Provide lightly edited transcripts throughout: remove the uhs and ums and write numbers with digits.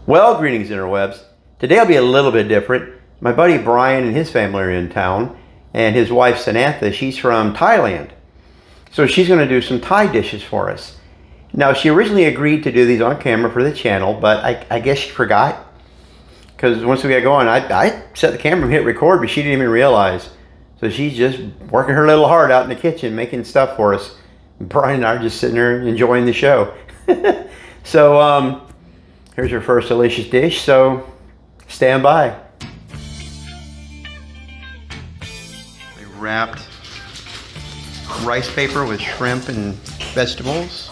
Well, greetings interwebs. Today will be a little bit different. My buddy Brian and his family are in town, and his wife Sunantha, she's from Thailand. So she's going to do some Thai dishes for us. Now, she originally agreed to do these on camera for the channel, but I guess she forgot. Because once we got going, I set the camera and hit record, but she didn't even realize. So she's just working her little heart out in the kitchen, making stuff for us. Brian and I are just sitting there enjoying the show. So, here's your first delicious dish, so stand by. We wrapped rice paper with shrimp and vegetables.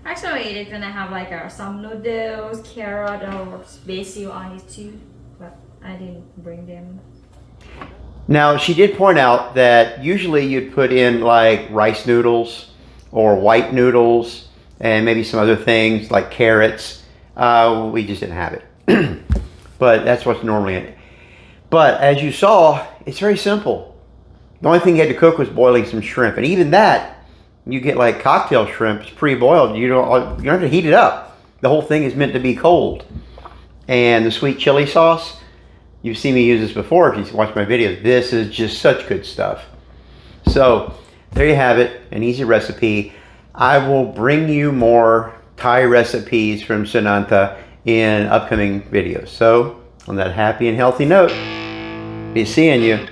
Actually, it's gonna have like some noodles, carrot, or basil on it too, but I didn't bring them. Now, she did point out that usually you'd put in like rice noodles or white noodles and maybe some other things like carrots. We just didn't have it. But that's what's normally in it. But as you saw, it's very simple. The only thing you had to cook was boiling some shrimp. And even that, you get like cocktail shrimp, it's pre-boiled. You don't have to heat it up. The whole thing is meant to be cold. And the sweet chili sauce, you've seen me use this before if you watch my videos. This is just such good stuff. So there you have it, an easy recipe. I will bring you more Thai recipes from Sunantha in upcoming videos. So on that happy and healthy note, be seeing you.